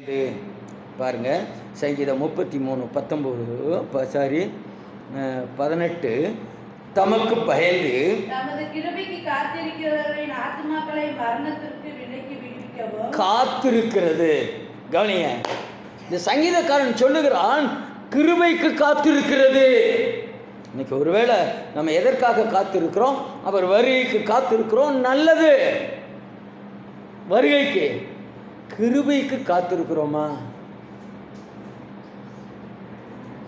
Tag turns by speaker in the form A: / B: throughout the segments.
A: இது பாருங்க, சங்கீதம் 33:19 18. தமக்கு பயந்து
B: தமது கிருபைக்கு காத்திருக்கிறவர்களின் ஆத்துமாக்களை மரணத்திற்கு விலக்கி விடுவிக்கவும்
A: காத்திருக்கிறது. கவனிங்க, இந்த சங்கீதக்காரன் சொல்லுகிறான், கிருபைக்கு காத்திருக்கிறது. இன்னைக்கு ஒருவேளை நம்ம எதற்காக காத்திருக்கிறோம்? அவர் வருகைக்கு காத்திருக்கிறோம். நல்லது, வருகைக்கு. கிருபைக்கு காத்திருக்கிறோமா?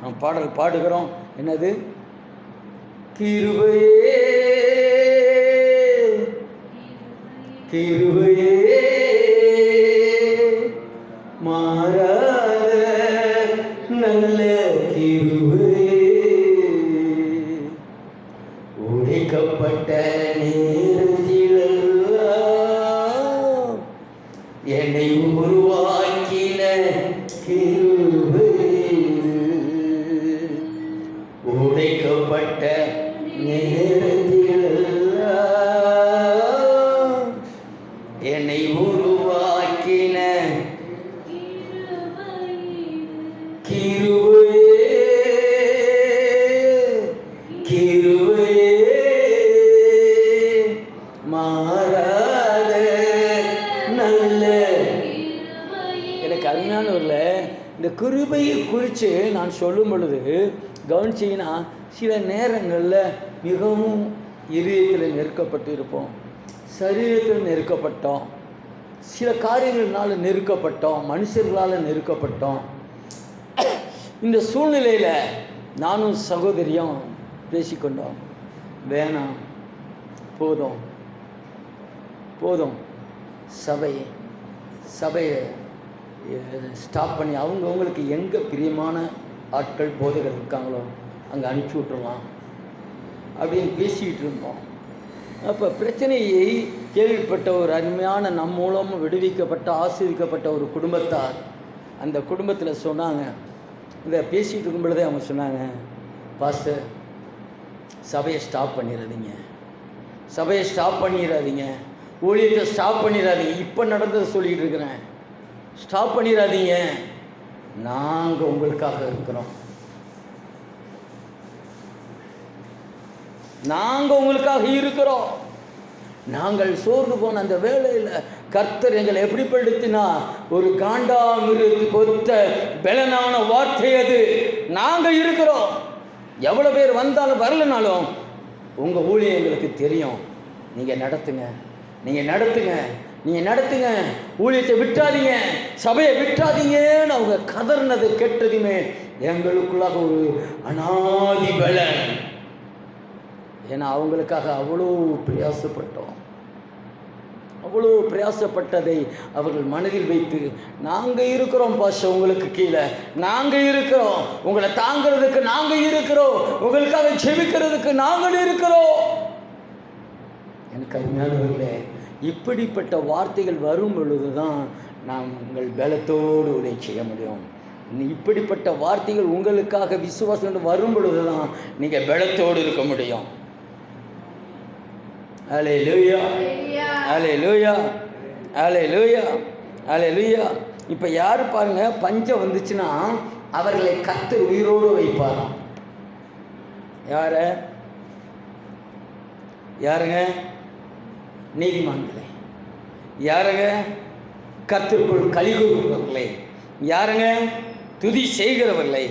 A: நாம் பாடல் பாடுகிறோம், என்னது? கிருபையே கிருபையே மாறாத நல்ல கிருபையே, உடைக்கப்பட்ட நேரத்திலெல்லாம் என்னை உருவாக்கின கிருபையே, உடைக்கப்பட்ட நேரத்திலெல்லாம் என்னை உருவாக்கின கிருபையே, கிருபையே மாறாத நல்ல. எனக்கு அருமையானவர்களே, இந்த கிருபையை குறித்து நான் சொல்லும் பொழுது கவனிச்சிங்கன்னா, சில நேரங்களில் மிகவும் இதயத்தில் நெருக்கப்பட்டு இருப்போம், சரீரத்தில் நெருக்கப்பட்டோம், சில காரியங்களால் நெருக்கப்பட்டோம், மனுஷர்களால் நெருக்கப்பட்டோம். இந்த சூழ்நிலையில் நானும் சகோதரியும் பேசிக்கொண்டோம், வேணாம், போதும் போதும், சபையை ஸ்டாப் பண்ணி அவங்களுக்கு எங்கே பிரியமான ஆட்கள் போதகர் இருக்காங்களோ அங்கே அனுப்பிச்சி விட்டுருலாம் அப்படின்னு பேசிக்கிட்டு இருந்தோம். அப்போ பிரச்சனையை கேள்விப்பட்ட ஒரு அருமையான நம் மூலமும் விடுவிக்கப்பட்ட ஆசீர்வதிக்கப்பட்ட ஒரு குடும்பத்தார் அந்த குடும்பத்தில் சொன்னாங்க, இதை பேசிகிட்டு இருக்கும் பொழுதே அவங்க சொன்னாங்க, பாஸ்டர், சபையை ஸ்டாப் பண்ணிடாதீங்க, சபையை ஸ்டாப் பண்ணிடாதீங்க, ஊழியத்தை ஸ்டாப் பண்ணிடாதீங்க. இப்போ நடந்ததை சொல்லிகிட்டு இருக்கிறேன், ஸ்டாப் பண்ணிடாதீங்க, நாங்கள் உங்களுக்காக இருக்கிறோம், நாங்கள் உங்களுக்காக இருக்கிறோம். நாங்கள் சோர்ந்து போன அந்த வேளையில் கர்த்தர் எங்களை எப்படி படுத்தினா, ஒரு காண்டாமிருகத்துக்கு ஒத்த பலனான வார்த்தை அது. நாங்கள் இருக்கிறோம், எவ்வளோ பேர் வந்தாலும் வரலனாலும் உங்கள் ஊழியம் எங்களுக்கு தெரியும், நீங்கள் நடத்துங்க, நீங்கள் நடத்துங்க, நீங்கள் நடத்துங்க, ஊழியத்தை விட்டுறாதீங்க, சபையை விட்டுறாதீங்கன்னு அவங்க கதர்னது கேட்டதுமே எங்களுக்குள்ளாக ஒரு அனாதி பலன். ஏன்னா அவங்களுக்காக அவ்வளோ பிரயாசப்பட்டோம், அவ்வளோ பிரயாசப்பட்டதை அவர்கள் மனதில் வைத்து, நாங்கள் இருக்கிறோம் பாஷா, உங்களுக்கு கீழே நாங்கள் இருக்கிறோம், உங்களை தாங்கிறதுக்கு நாங்கள் இருக்கிறோம், உங்களுக்காக ஜெபிக்கிறதுக்கு நாங்கள் இருக்கிறோம். எனக்கு அருமையானவர்களே, இப்படிப்பட்ட வார்த்தைகள் வரும் பொழுது தான் நாங்கள் பலத்தோடு உதவி செய்ய முடியும். இப்படிப்பட்ட வார்த்தைகள் உங்களுக்காக விசுவாசம் வரும் பொழுது தான் நீங்கள் பலத்தோடு இருக்க முடியும். அல்லேலூயா, அல்லேலூயா, அல்லேலூயா, அல்லேலூயா. இப்போ யார் பாருங்க, பஞ்சம் வந்துச்சுன்னா அவர்களை கர்த்தர் உயிரோடு வைப்பாராம். யாருங்க? நீதிமான்களே. யாருங்க? கர்த்தருக்குள் களி கூறுகிறவர்களே. யாருங்க? துதி செய்கிறவர்களே.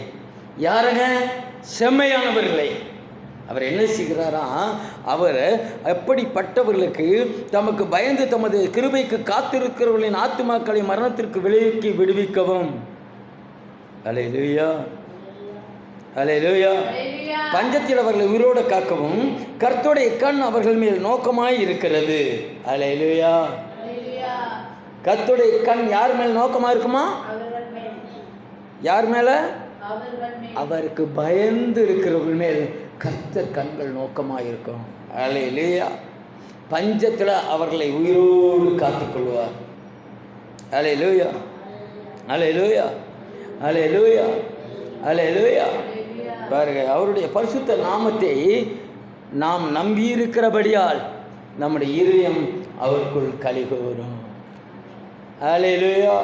A: யாருங்க? செம்மையானவர்களே. அவர் என்ன செய்கிறாராம்? அவர் எப்படிப்பட்டவர்களுக்கு தமக்கு பயந்து தமது கிருபைக்கு காத்திருக்கிறவர்களின் ஆத்துமாக்களை மரணத்திற்கு விலக்கி விடுவிக்கவும். அல்லேலூயா, அல்லேலூயா. பஞ்சத்தில் அவர்களை உயிரோடு காக்கவும் கர்த்தருடைய கண் அவர்கள் மேல் நோக்கமாய் இருக்கிறது. அல்லேலூயா. கர்த்தருடைய கண் யார் மேல் நோக்கமாக இருக்குமா? யார் மேல? அவருக்கு பயந்து இருக்கிறவர்கள் மேல் கர்த்தர் கண்கள் நோக்கமாக இருக்கும். அல்லேலூயா. பஞ்சத்தில் அவர்களை உயிரோடு காத்துக்கொள்வார். அல்லேலூயா, அல்லேலூயா, அல்லேலூயா, அல்லேலூயா. பாருங்க, அவருடைய பரிசுத்த நாமத்தை நாம் நம்பியிருக்கிறபடியால் நம்முடைய இருதயம் அவருக்குள் களி கூறும். அல்லேலூயா.